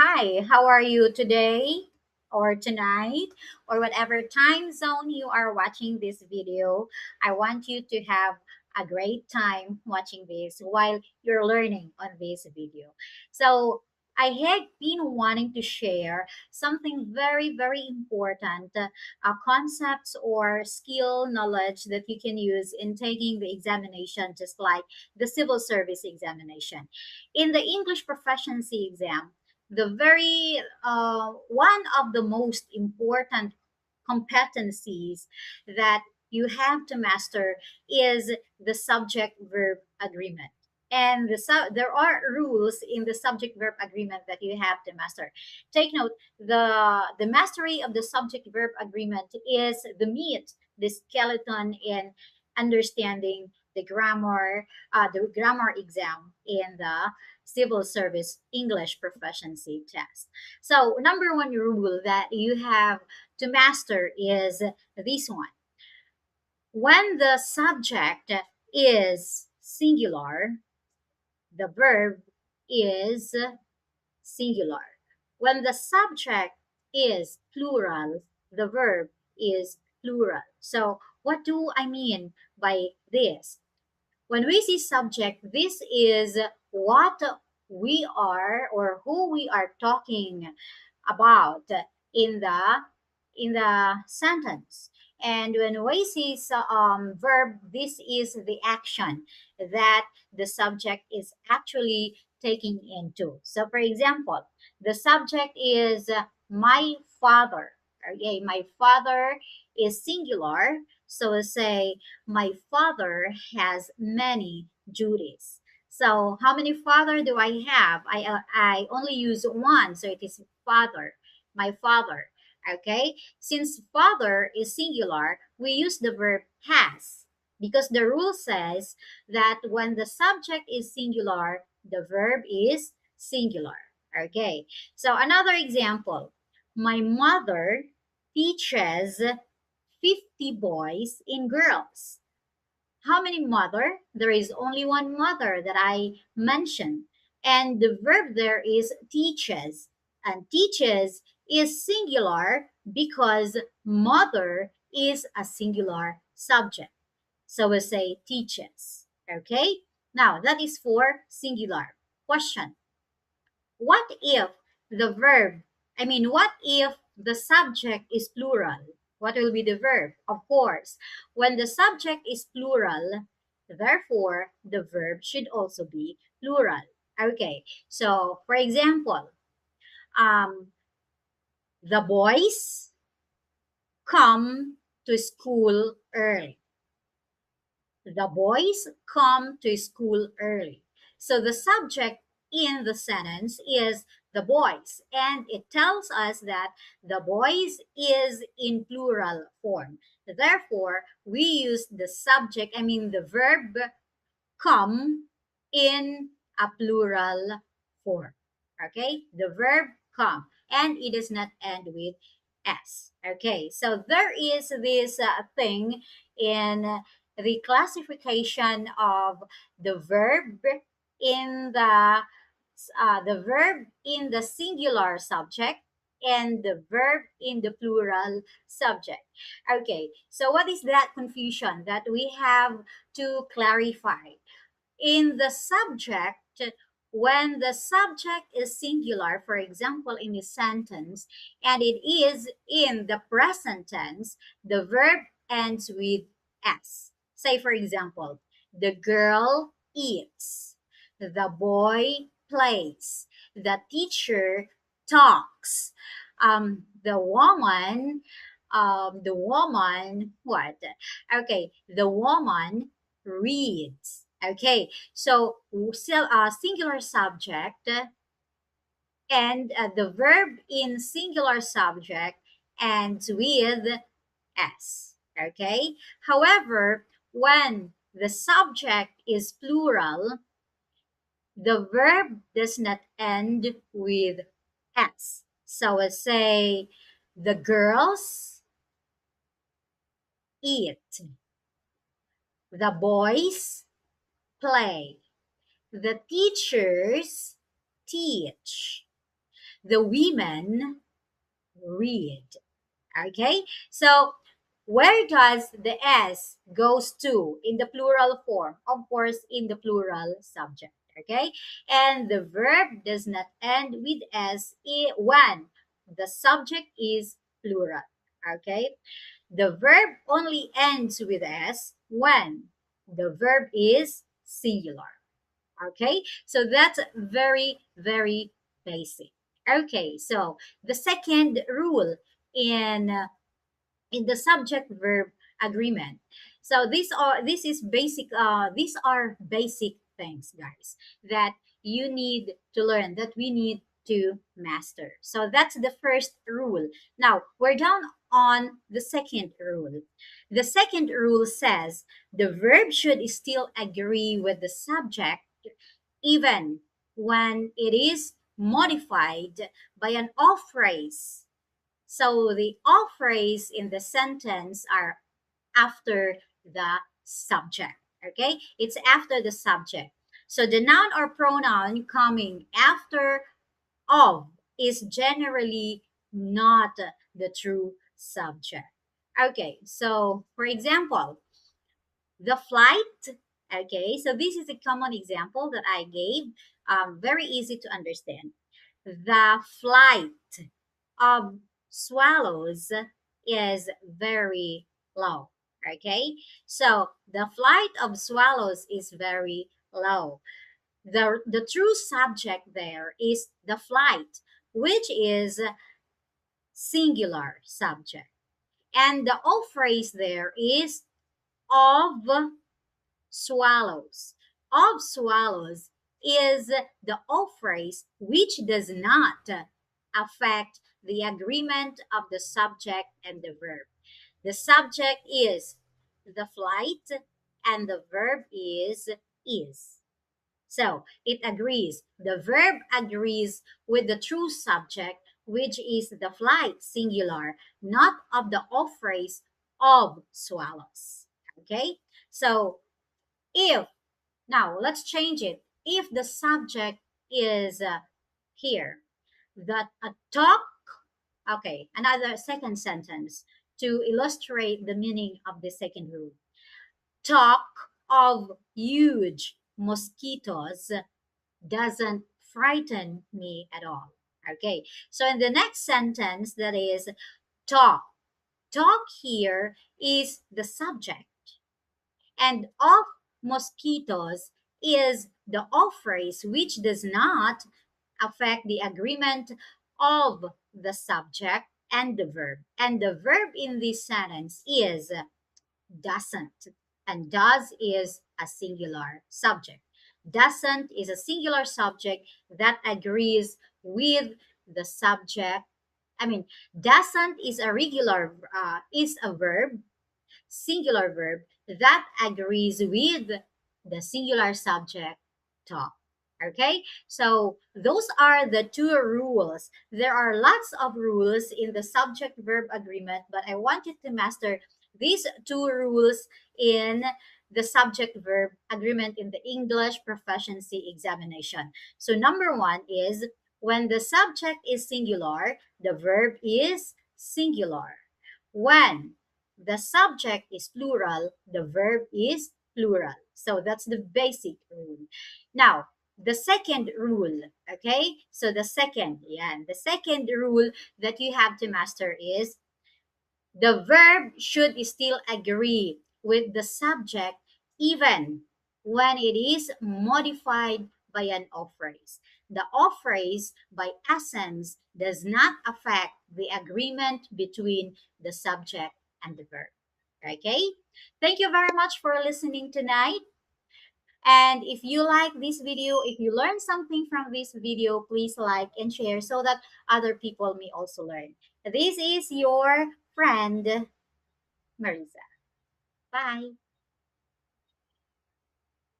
Hi, how are you today or tonight or whatever time zone you are watching this video? I want you to have a great time watching this while you're learning on this video. So, I had been wanting to share something very, very important concepts or skill knowledge that you can use in taking the examination, just like the civil service examination. In the English proficiency exam, the very one of the most important competencies that you have to master is the subject verb agreement, and there are rules in the subject verb agreement that you have to master. Take note, the mastery of the subject verb agreement is the meat, the skeleton in understanding the grammar exam in the civil service English proficiency test. So, number one rule that you have to master is this one. When the subject is singular, the verb is singular. When the subject is plural, the verb is plural. So, what do I mean by this? When we see subject, this is what we are or who we are talking about in the sentence. And when we see verb, this is the action that the subject is actually taking into. So, for example, the subject is my father. Okay, my father is singular. So we say my father has many duties. So how many father do I have? I only use one, so it is father, my father. Okay, since father is singular, we use the verb has because the rule says that when the subject is singular, the verb is singular. Okay, so another example, my mother teaches 50 boys and girls. How many mother? There is only one mother that I mentioned. And the verb there is teaches. And teaches is singular because mother is a singular subject. So we say teaches. Okay? Now that is for singular. Question. What if the verb, what if the subject is plural? What will be the verb? Of course, when the subject is plural, therefore the verb should also be plural. Okay, so for example, um, the boys come to school early. The boys come to school early. So the subject in the sentence is the boys, and it tells us that the boys is in plural form. Therefore, we use the verb come in a plural form. Okay, the verb come, and it does not end with s. Okay, so there is this thing in the classification of the verb in the singular subject and the verb in the plural subject. Okay, so what is that confusion that we have to clarify? In the subject, when the subject is singular, for example, in a sentence, and it is in the present tense, the verb ends with s. Say, for example, the girl eats, the boy plays, the teacher talks, the woman, what? Okay, the woman reads. Okay, so singular subject and the verb in singular subject ends with s. Okay, however, when the subject is plural, the verb does not end with s. So we say the girls eat, the boys play, the teachers teach. The women read. Okay, so where does the S goes to in the plural form? Of course, in the plural subject. Okay, and the verb does not end with when the subject is plural. Okay, the verb only ends with S when the verb is singular. Okay, so that's very, very basic. Okay, so the second rule in in the subject verb agreement. So these are basic things, guys, that you need to learn, that we need to master. So that's the first rule. Now we're down on the second rule. The second rule says the verb should still agree with the subject even when it is modified by an off phrase. So the all phrase in the sentence are after the subject. Okay, it's after the subject. So the noun or pronoun coming after of is generally not the true subject. Okay, so for example, the flight. Okay, so this is a common example that I gave, very easy to understand. The flight of swallows is very low. Okay, so the flight of swallows is very low. The true subject there is the flight, which is singular subject, and the all phrase there is of swallows. Of swallows is the all phrase which does not affect the agreement of the subject and the verb. The subject is the flight and the verb is. So it agrees. The verb agrees with the true subject, which is the flight singular, not of the all phrase of swallows. Okay? So if now let's change it. If the subject is here, that a talk, okay, another second sentence to illustrate the meaning of the second rule. Talk of huge mosquitoes doesn't frighten me at all. Okay, so in the next sentence, that is talk. Talk here is the subject, and of mosquitoes is the all phrase which does not affect the agreement of the subject and the verb. And the verb in this sentence is doesn't, and does is a singular subject. Doesn't is a singular subject that agrees with the subject. I mean, doesn't is a regular is a verb, singular verb that agrees with the singular subject talk. Okay, so those are the two rules. There are lots of rules in the subject verb agreement, but I wanted to master these two rules in the subject verb agreement in the English proficiency examination. So, number one is when the subject is singular, the verb is singular. When the subject is plural, the verb is plural. So that's the basic rule. Now, the second rule, okay? So the second rule that you have to master is the verb should still agree with the subject even when it is modified by an off phrase. The off phrase, by essence, does not affect the agreement between the subject and the verb. Okay? Thank you very much for listening tonight. And if you like this video, if you learned something from this video, please like and share so that other people may also learn. This is your friend, Marisa. Bye.